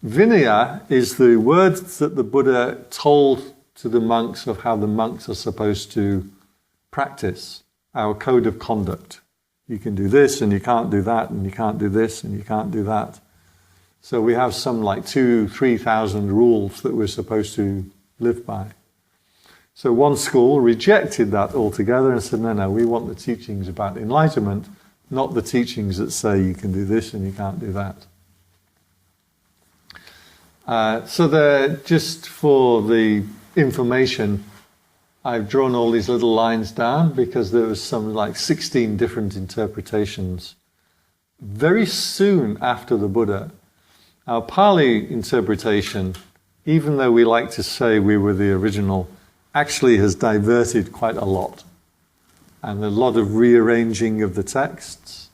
[SPEAKER 1] Vinaya is the words that the Buddha told to the monks of how the monks are supposed to practice, our code of conduct. You can do this and you can't do that, and you can't do this and you can't do that. So we have some like 2,000-3,000 rules that we're supposed to live by. So one school rejected that altogether and said, no, we want the teachings about enlightenment, not the teachings that say you can do this and you can't do that. So there, just for the information, I've drawn all these little lines down because there was some like 16 different interpretations very soon after the Buddha. Our Pali interpretation, even though we like to say we were the original, actually has diverted quite a lot. And a lot of rearranging of the texts.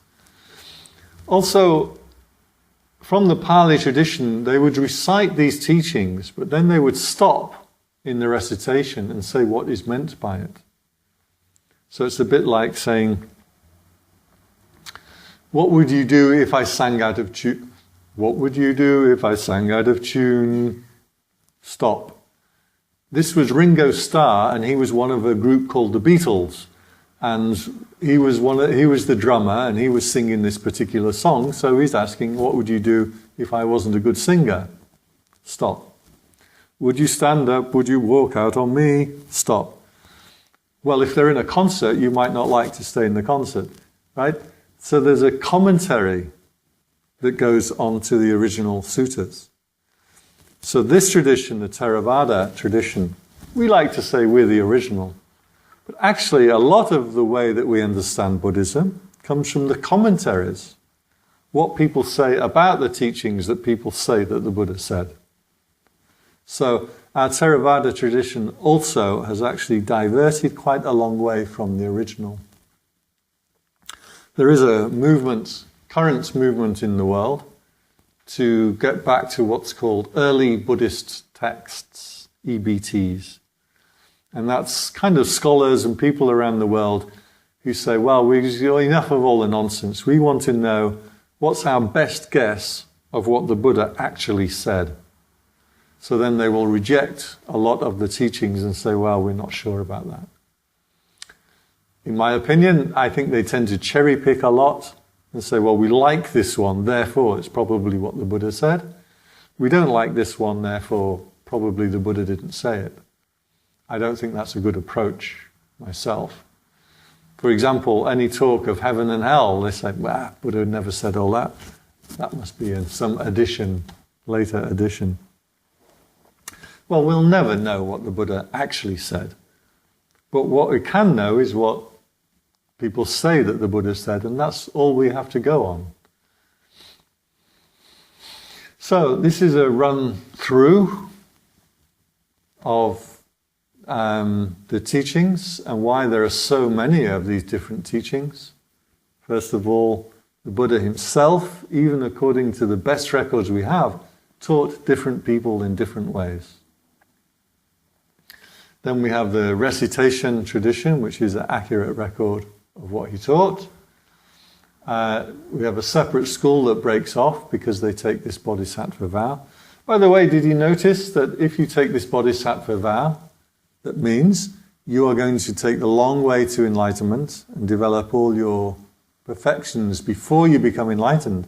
[SPEAKER 1] Also, from the Pali tradition, they would recite these teachings, but then they would stop in the recitation and say what is meant by it. So it's a bit like saying, what would you do if I sang out of tune? What would you do if I sang out of tune? Stop. This was Ringo Starr, and he was one of a group called the Beatles. And he was the drummer, and he was singing this particular song, so he's asking, what would you do if I wasn't a good singer? Stop. Would you stand up? Would you walk out on me? Stop. Well, if they're in a concert, you might not like to stay in the concert, right? So there's a commentary that goes on to the original suttas. So this tradition, the Theravada tradition, we like to say we're the original. But actually, a lot of the way that we understand Buddhism comes from the commentaries. What people say about the teachings that people say that the Buddha said. So our Theravada tradition also has actually diverted quite a long way from the original. There is a movement, current movement in the world, to get back to what's called early Buddhist texts, EBTs. And that's kind of scholars and people around the world who say, well, we've got enough of all the nonsense. We want to know what's our best guess of what the Buddha actually said. So then they will reject a lot of the teachings and say, well, we're not sure about that. In my opinion, I think they tend to cherry pick a lot and say, well, we like this one, therefore it's probably what the Buddha said. We don't like this one, therefore probably the Buddha didn't say it. I don't think that's a good approach myself. For example, any talk of heaven and hell, they say, well, Buddha never said all that. That must be in some addition, later addition. Well, we'll never know what the Buddha actually said. But what we can know is what people say that the Buddha said, and that's all we have to go on. So this is a run through of the teachings and why there are so many of these different teachings. First of all, the Buddha himself, even according to the best records we have, taught different people in different ways. Then we have the recitation tradition, which is an accurate record of what he taught. We have a separate school that breaks off because they take this Bodhisattva vow. By the way, did you notice that if you take this Bodhisattva vow, that means you are going to take the long way to enlightenment and develop all your perfections before you become enlightened.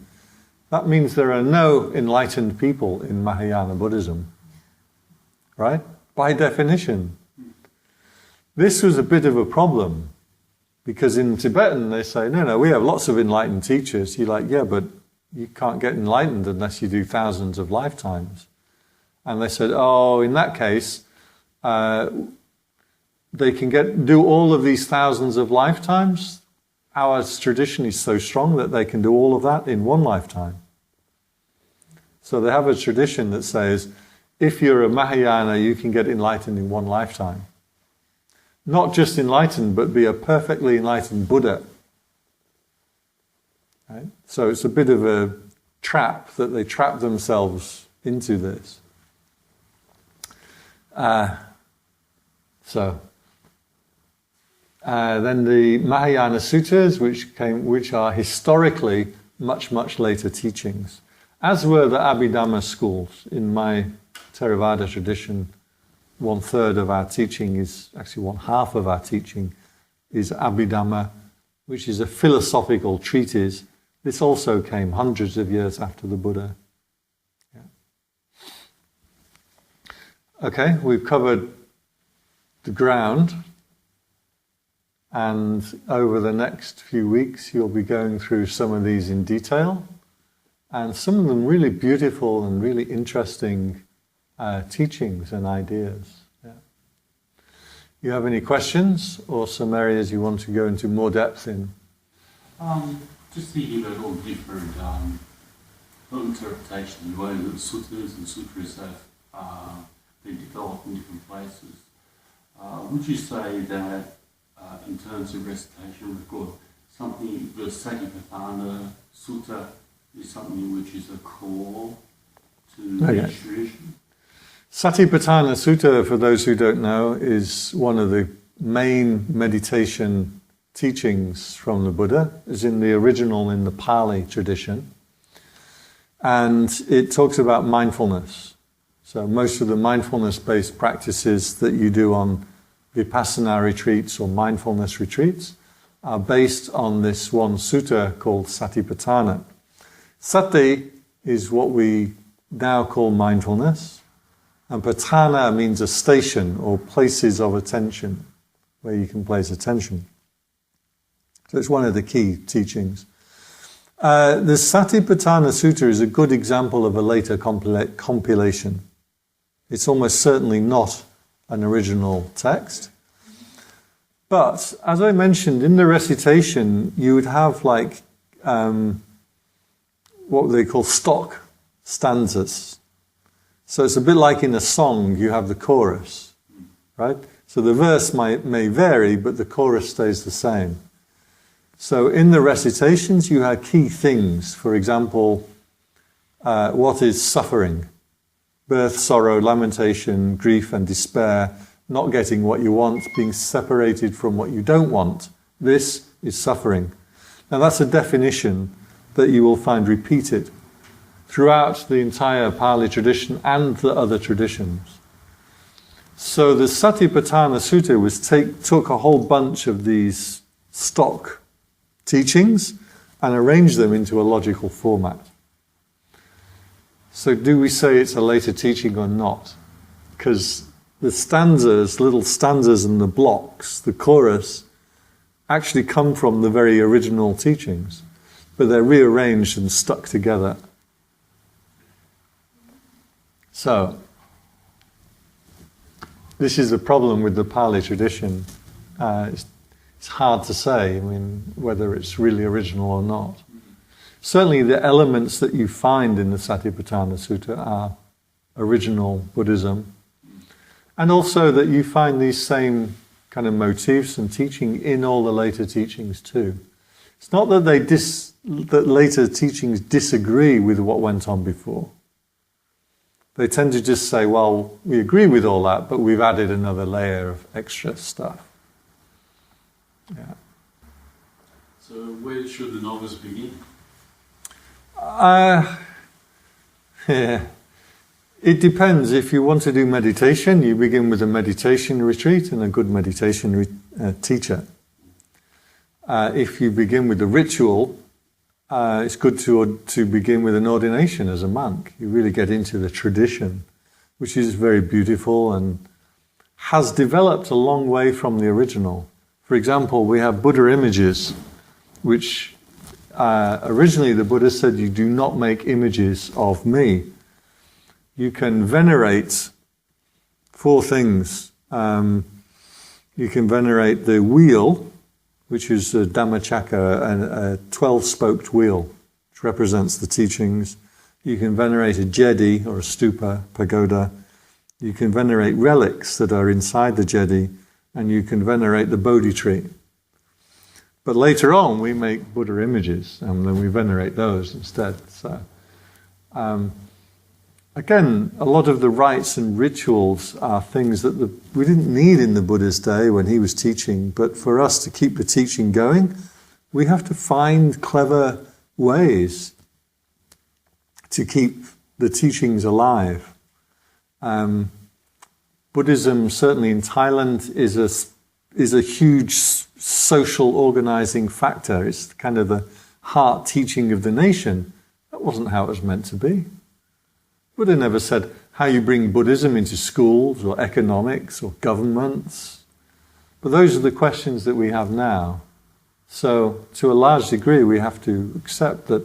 [SPEAKER 1] That means there are no enlightened people in Mahayana Buddhism, right? By definition. This was a bit of a problem because in Tibetan they say, no, we have lots of enlightened teachers. You're like, yeah, but you can't get enlightened unless you do thousands of lifetimes. And they said, oh, in that case, they can do all of these thousands of lifetimes. Our tradition is so strong that they can do all of that in one lifetime. So they have a tradition that says, if you're a Mahayana, you can get enlightened in one lifetime. Not just enlightened, but be a perfectly enlightened Buddha. Right? So it's a bit of a trap that they trap themselves into this. Then the Mahayana Sutras, which are historically much, much later teachings, as were the Abhidhamma schools. In my Theravada tradition, 1/3 of our teaching is, actually 1/2 of our teaching is Abhidhamma, which is a philosophical treatise. This also came hundreds of years after the Buddha. Yeah. Okay, we've covered the ground, and over the next few weeks you'll be going through some of these in detail, and some of them really beautiful and really interesting teachings and ideas. Yeah. You have any questions or some areas you want to go into more depth in?
[SPEAKER 2] Just thinking about all different interpretation, the way that sutras and sutras have been developed in different places. Would you say that in terms of recitation, we've got something, the Satipatthana Sutta is something which is a core to each tradition?
[SPEAKER 1] Satipatthana Sutta, for those who don't know, is one of the main meditation teachings from the Buddha. Is in the original in the Pali tradition. And it talks about mindfulness. So most of the mindfulness-based practices that you do on Vipassana retreats or mindfulness retreats are based on this one sutta called Satipatthana. Sati is what we now call mindfulness, and patthana means a station or places of attention, where you can place attention. So it's one of the key teachings. The Satipatthana Sutta is a good example of a later compilation. It's almost certainly not an original text. But, as I mentioned, in the recitation, you would have like what they call stock stanzas. So it's a bit like in a song, you have the chorus, right? So the verse may vary, but the chorus stays the same. So in the recitations, you have key things. For example, what is suffering? Birth, sorrow, lamentation, grief and despair, not getting what you want, being separated from what you don't want. This is suffering. Now that's a definition that you will find repeated throughout the entire Pali tradition and the other traditions. So the Satipatthana Sutta took a whole bunch of these stock teachings and arranged them into a logical format. So do we say it's a later teaching or not? Because the stanzas, little stanzas and the blocks, the chorus, actually come from the very original teachings, but they're rearranged and stuck together. So, this is the problem with the Pali tradition. It's hard to say, whether it's really original or not. Certainly the elements that you find in the Satipatthana Sutta are original Buddhism, and also that you find these same kind of motifs and teaching in all the later teachings too. It's not that that later teachings disagree with what went on before. They tend to just say, well, we agree with all that, but we've added another layer of extra stuff. Yeah.
[SPEAKER 2] So where should the novice begin?
[SPEAKER 1] Yeah. It depends. If you want to do meditation, you begin with a meditation retreat and a good meditation teacher. If you begin with the ritual, it's good to begin with an ordination as a monk. You really get into the tradition, which is very beautiful and has developed a long way from the original. For example, we have Buddha images, which originally the Buddha said, you do not make images of me. You can venerate four things. You can venerate the wheel, which is a Dhammacakka, a 12-spoked wheel, which represents the teachings. You can venerate a jedi or a stupa, pagoda. You can venerate relics that are inside the jedi, and you can venerate the Bodhi tree. But later on, we make Buddha images, and then we venerate those instead. So, again, a lot of the rites and rituals are things that we didn't need in the Buddha's day when he was teaching, but for us to keep the teaching going, we have to find clever ways to keep the teachings alive. Buddhism, certainly in Thailand, is a huge social organizing factor. It's kind of the heart teaching of the nation. That wasn't how it was meant to be. Buddha never said how you bring Buddhism into schools or economics or governments. But those are the questions that we have now. So, to a large degree, we have to accept that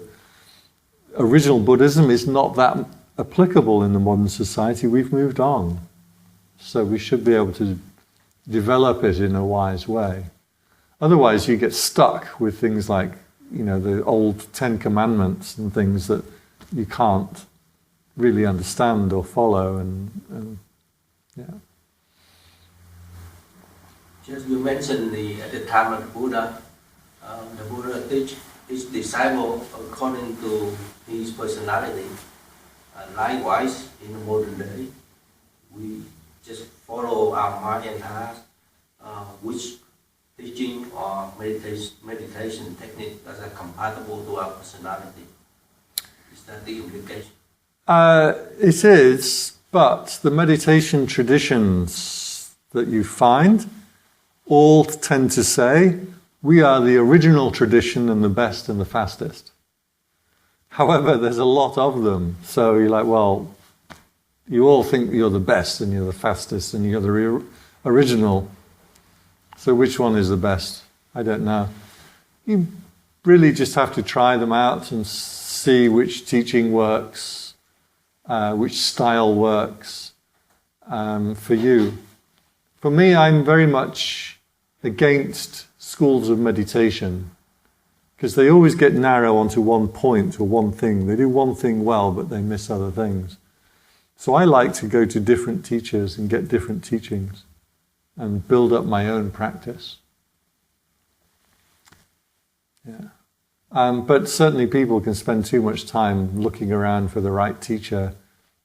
[SPEAKER 1] original Buddhism is not that applicable in the modern society. We've moved on. So we should be able to develop it in a wise way. Otherwise, you get stuck with things like, the old 10 Commandments and things that you can't really understand or follow, and yeah.
[SPEAKER 3] Just you mentioned at the time of the Buddha teach his disciple according to his personality. Likewise, in the modern day, we just follow our mind and heart, which teaching or meditation technique that are compatible to our personality. Is that the implication?
[SPEAKER 1] It is, but the meditation traditions that you find all tend to say, we are the original tradition and the best and the fastest. However, there's a lot of them. So you're like, well, you all think you're the best and you're the fastest and you're the original. So which one is the best? I don't know. You really just have to try them out and see which teaching works, which style works for you. For me, I'm very much against schools of meditation because they always get narrow onto one point or one thing. They do one thing well, but they miss other things. So I like to go to different teachers and get different teachings and build up my own practice. Yeah. But certainly people can spend too much time looking around for the right teacher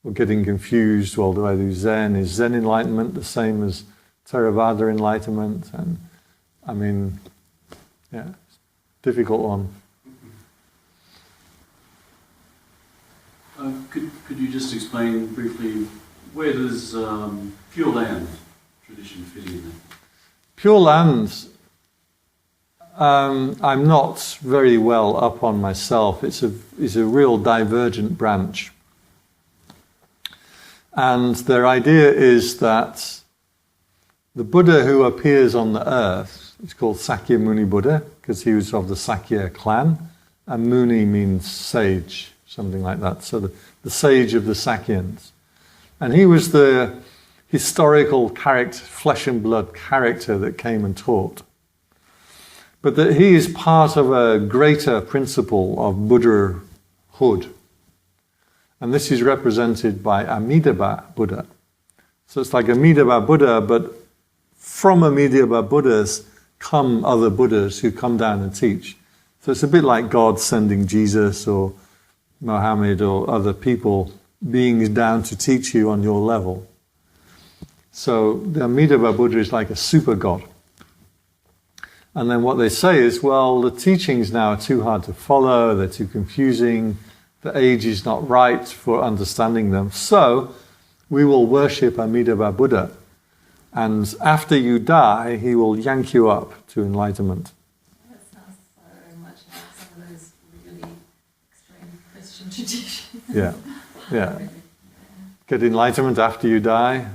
[SPEAKER 1] or getting confused. Well, do I do Zen? Is Zen enlightenment the same as Theravada enlightenment? And I mean, yeah, it's a difficult one.
[SPEAKER 2] Could you just explain briefly, where does Pure Land tradition fit in there?
[SPEAKER 1] Pure Land, I'm not very well up on myself. It's a real divergent branch. And their idea is that the Buddha who appears on the earth is called Sakyamuni Buddha because he was of the Sakya clan, and Muni means sage, something like that. So the sage of the Sakyans. And he was the historical character, flesh and blood character that came and taught. But that he is part of a greater principle of Buddhahood. And this is represented by Amitabha Buddha. So it's like Amitabha Buddha, but from Amitabha Buddhas come other Buddhas who come down and teach. So it's a bit like God sending Jesus or Muhammad or other people, beings down to teach you on your level. So the Amitabha Buddha is like a super God. And then what they say is, well, the teachings now are too hard to follow, they're too confusing, the age is not right for understanding them. So we will worship Amitabha Buddha. And after you die, he will yank you up to enlightenment.
[SPEAKER 4] That sounds so much like some of those really extreme Christian traditions.
[SPEAKER 1] Yeah. Get enlightenment after you die.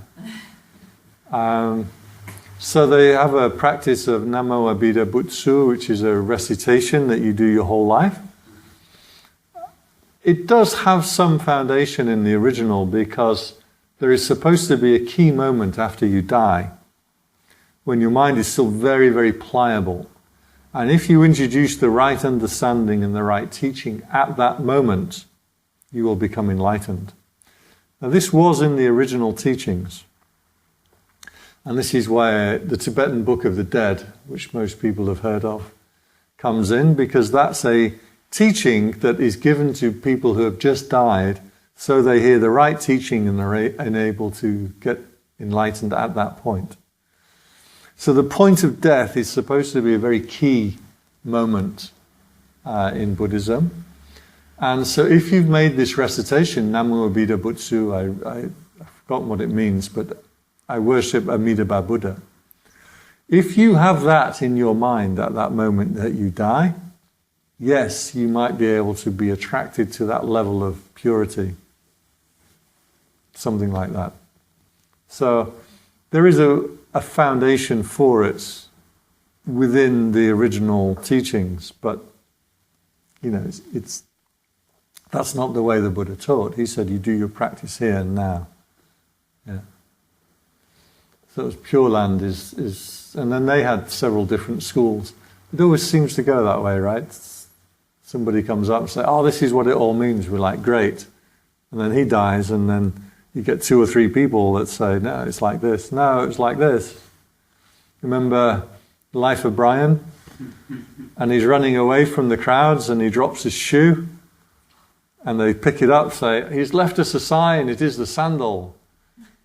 [SPEAKER 1] So they have a practice of Namo Abhida Butsu, which is a recitation that you do your whole life. It does have some foundation in the original because there is supposed to be a key moment after you die when your mind is still very, very pliable. And if you introduce the right understanding and the right teaching at that moment, you will become enlightened. Now this was in the original teachings. And this is where the Tibetan Book of the Dead, which most people have heard of, comes in, because that's a teaching that is given to people who have just died so they hear the right teaching and are able to get enlightened at that point. So the point of death is supposed to be a very key moment in Buddhism. And so if you've made this recitation, Namo Abhida Butsu, I've forgotten what it means, but I worship Amitabha Buddha. If you have that in your mind at that moment that you die, yes, you might be able to be attracted to that level of purity. Something like that. So there is a foundation for it within the original teachings, but it's that's not the way the Buddha taught. He said you do your practice here and now. Yeah. So it was Pure Land is and then they had several different schools. It always seems to go that way, right? somebody comes up and says, oh, this is what it all means. We're like, great. And then he dies, and then you get 2 or 3 people that say, no, it's like this. No, it's like this. Remember the life of Brian? And he's running away from the crowds, and he drops his shoe, and they pick it up, say, he's left us a sign, it is the sandal.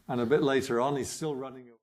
[SPEAKER 1] And a bit later on, he's still running away.